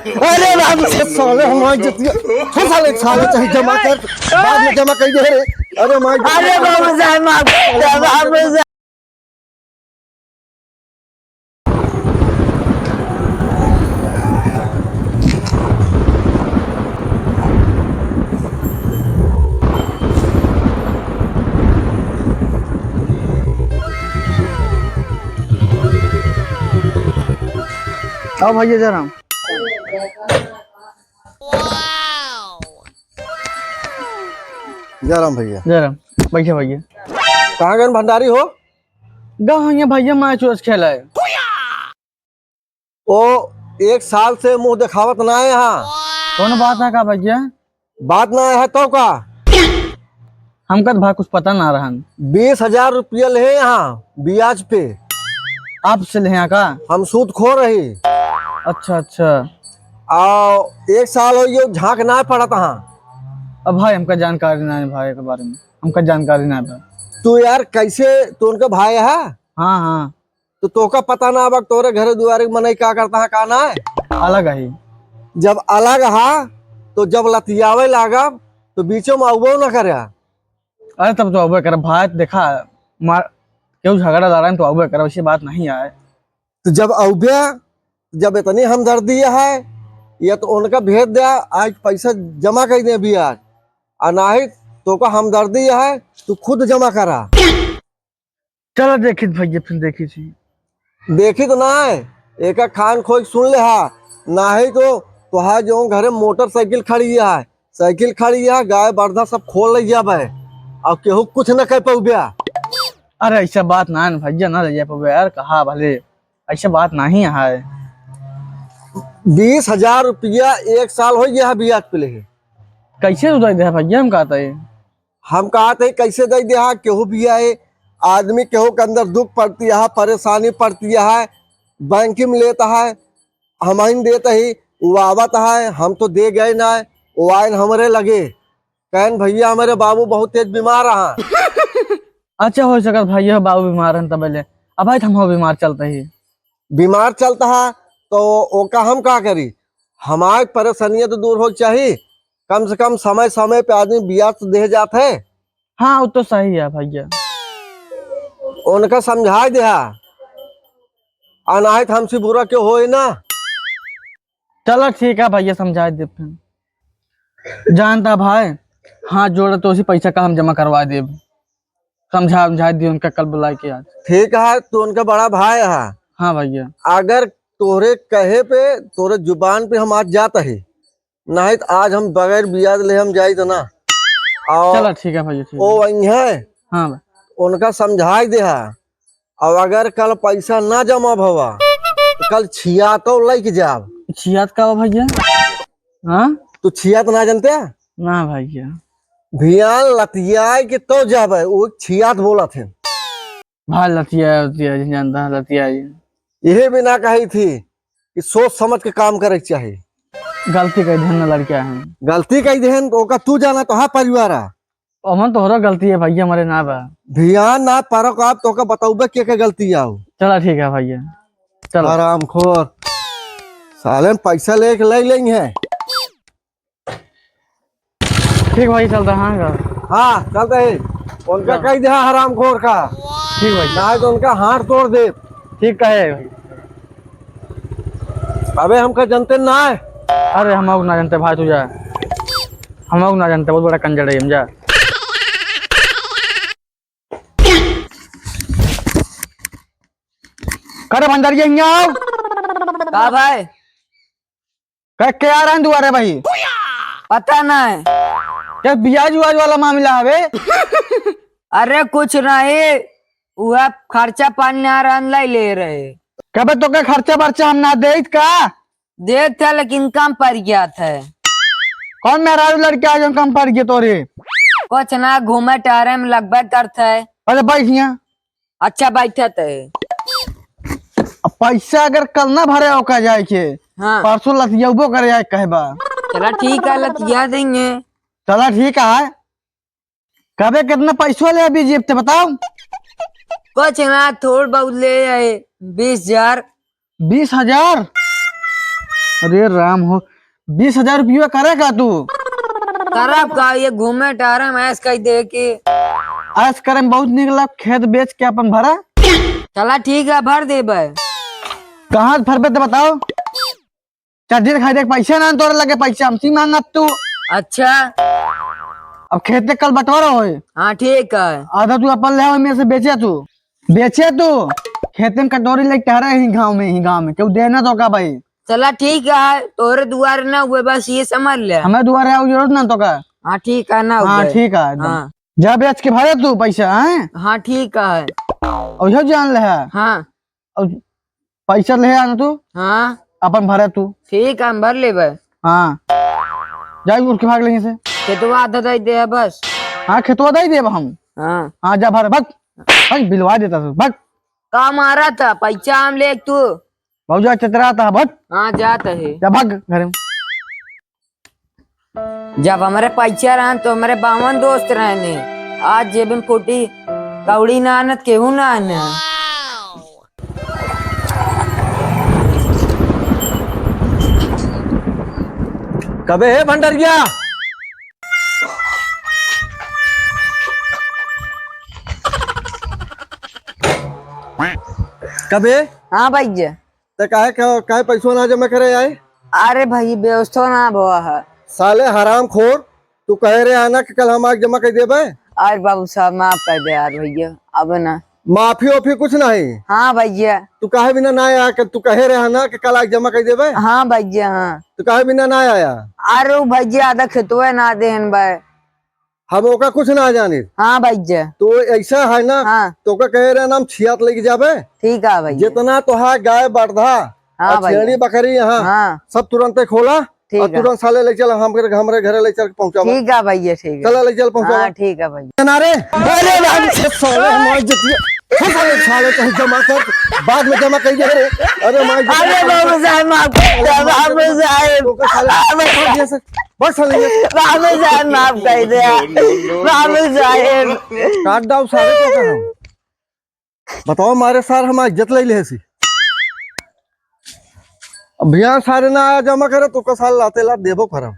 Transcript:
अरे राम से साले हमारी जतिया हर साले साले चाहिए जमा कर बाद में जमा कर दे रे। अरे माय अरे बाबू साहब माफ कर दो बाबू साहब। आओ भैया जरा। जयराम भैया जरा बैठे भैया। कहाँ गए भंडारी हो? गाँव भैया मैच वैच खेला है। ओ 1 साल से मुंह दिखावत ना है यहाँ। कौन बात है का भैया? बात ना है तो का हमका तो भाई कुछ पता ना रहा। 20,000 रुपया ले यहाँ ब्याज पे। आपसे ले यहाँ का? हम सूद खो रही। अच्छा अच्छा। आओ 1 साल हो ये झांक ना पड़ा तहाँ। अब भाई हमका जानकारी ना है भाई के बारे में, हमका जानकारी ना है। तू यार कैसे तू उनका भाई है हाँ हाँ तो तोका पता ना अब तोरे घर दुआरे मनई क्या करता है का ना है। अलग है। जब अलग हा तो जब लतियावे लागा तो बीचों में अबो ना करे। अरे तब तो अबे कर भाई देखा मार क्यों झगड़ा ला रहा है तो अबे कर, वैसी बात नहीं है। तो जब अबे जब इतनी हमदर्दी है या तो उनका भेज दे आज पैसा जमा कर दे ब्याज और ना ही तो का हमदर्दी है तू खुद जमा करा। चलो देखी भैया फिर देखी थी। देखी तो ना है एक खान खोज सुन ले हा ना ही तो है जो घरे मोटरसाइकिल खड़ी है साइकिल खड़ी है गाय बर्धा सब खोल ले जाबे और केहू कुछ न कह पाऊबे। अरे ऐसा बात ना है भैया, ना ले जा पावे यार कहा भले ऐसा बात नहीं है। 20,000 रुपया 1 साल हो गया है ब्याज पे ले। कैसे उदय दे भैया? हम कहते हैं हम कहा थे कैसे दे दे केहू भी है आदमी केहू के अंदर दुख पड़ती है परेशानी पड़ती है बैंक में लेता है हम देते ही वो आवत है हम तो दे गए ना वो आयन हमारे लगे कहन भैया हमारे बाबू बहुत तेज बीमार है। अच्छा हो सकता भैया बाबू बीमार है तब अब भाई हम बीमार चलते ही बीमार चलता है तो ओका हम क्या करी हमारे परेशानियां तो दूर हो चाहिए कम से कम समय समय पे आदमी ब्याज तो दे जाते है। हाँ वो तो सही है भैया। उनका समझा दे अनाहित हमसे बुरा क्यों हो ना। चलो ठीक है भैया समझा दे फिर जानता भाई हाँ जोड़े तो उसी पैसा का हम जमा करवा दे। समझा दिए उनका कल बुला के आज। ठीक है तो उनका बड़ा भाई है। हाँ भैया अगर तोरे कहे पे तोरे जुबान पे हम आज जाते है नहीं तो आज हम बगैर ब्याज ले हम जाए तो ना। चलो ठीक है भैया ठीक ओ वही है। हाँ भाई उनका समझाई दे और अगर कल पैसा ना जमा भवा तो कल छिया तो लेके जाब। छियात का भैया? हाँ तू छियात ना जानते ना भैया। भियान लतिया के तो जाबे वो छियात बोला थे। भाई लतिया जानता लतिया यही भी ना कही थी कि सोच समझ के काम करे के चाहिए। गलती कर ध्यान लड़किया है गलती कही देहन तो ओका तू जाना तो हाँ परिवार अमन तो हो गलती है भैया हमारे ना बा भियान ना पारो का आप तो का बताऊबे के गलती आओ। चला ठीक है भैया चलो। आराम खोर साले पैसा लेके ले लेंगे। ठीक भाई चलता हाँ हाँ चलते है उनका कही दे हराम खोर का ठीक भाई ना तो उनका हाथ तोड़ दे। ठीक है भाई। अबे हमका जनते ना है। अरे हम ना जानते भाई तुझा हम ना जानते बहुत बड़ा कंजर है हम जा। करे भंडारी आओ का भाई? करे क्या आ रहा है दुआरे भाई? पता नहीं। क्या ब्याज व्याज वाला मामला है? अरे कुछ नहीं वह खर्चा पानी आ रहा ले रहे कब तो क्या खर्चा बर्चा हम ना दे का दे थे लेकिन कम पड़ गया था। कौन मेरा लड़के आज कम पड़ गए तोरे? कुछ ना घूमे टहरे में लगभग करते है। अरे बैठ यहाँ। अच्छा बैठे थे। पैसा अगर कल ना भरे होका जाए के हाँ परसों लतियबो करे जाए कहबा। चला ठीक है लतिया देंगे। चला ठीक है कबे कितना पैसा ले अभी जेब से बताओ। कुछ ना थोड़ बहुत ले आए 20,000। 20,000? अरे राम हो, 20,000 रुपया करेगा तू? करब का, ये घूमे टहरे मैस कही दे के। आज करे में बहुत निकला, खेत बेच के अपन भरा। चला ठीक है, भर देबे। कहाँ भरबे तो बताओ। चार्जर खाई देख, पैसा ना तोरे लगे, पैसा हमसे मांगत तू। अच्छा अब खेत कल बंटवारा होए, हाँ ठीक है। आधा तू अपन ले आओ, मेरे से बेचे तू खेते में कटोरी लेके टहरा ही गाँव में क्यों देना तो का भाई। चला ठीक है, तोरे दुआर ना हुए बस ये समझ ले। हमें दुआरे आओ जरूरत ना तो का। हाँ ठीक है ना हाँ हुए। ठीक है एकदम। हाँ जा बेच के भरे तू पैसा है। हाँ ठीक है। और यो जान ले है। हाँ और पैसा ले आना तू, हाँ अपन भरे तू। ठीक है, हम भर लेबे। हाँ जा उठ के भाग लेंगे से। खेतवा आधा दे दे बस। हाँ खेतवा दे देब हम। हाँ हाँ जा भर, भग भग, बिलवा देता तू, भग। का मारा था पैसा हम ले तू। भौजा चतराता, भग। हाँ जाता है। जा भग घर में। जब हमारे पैसा रहा तो हमारे 52 दोस्त रहने, आज जेब में फूटी कौड़ी ना आनत केहू ना आना। कबे है भंडरिया? कबे हाँ भैया। ते काहे पैसों ना जमा करे आए? अरे भाई व्यवस्था ना हुआ है। साले हराम खोर, तू कह रहे आना कि कल हम आग जमा कर देबे। अरे बाबू साहब माफ कर दे यार भैया, अब ना। माफी ओफी कुछ नहीं। हाँ भैया। तू काहे बिना ना आया कि तू कहे रहे ना कि कल आग जमा कर देबे? हाँ भैया। हाँ तू काहे बिना ना आया? अरे भैया आधा खेतवा ना देन भाई। हम ओका कुछ ना जानी। हाँ भैया। तो ऐसा है ना, हाँ तो का कहे रहे ना हम छियात लेके जाबे। ठीक है भैया। जितना तो है गाय बढ़ा हाँ भैया। छेड़ी बकरी यहाँ हाँ सब तुरंत खोला ठीक और है। तुरंत साले ले चल हमारे घर ले चल पहुंचा। ठीक है भैया, ठीक है। चला ले चल पहुंचा। हाँ ठीक है भैया। नारे अरे राम से साले हमारे जितने साले कहीं जमा कर, बाद में जमा कर दे। अरे अरे बाबू साहब माफ कर दे, बाबू साहब। बस साले बाबू साहब माफ कर दे, बाबू साहब। काट डाउ सारे तो का हम बताओ मारे सार हमारी इज्जत ले ले सी। अब भैया सारे ना आया जमा करे तो का साल लाते ला देबो खराब।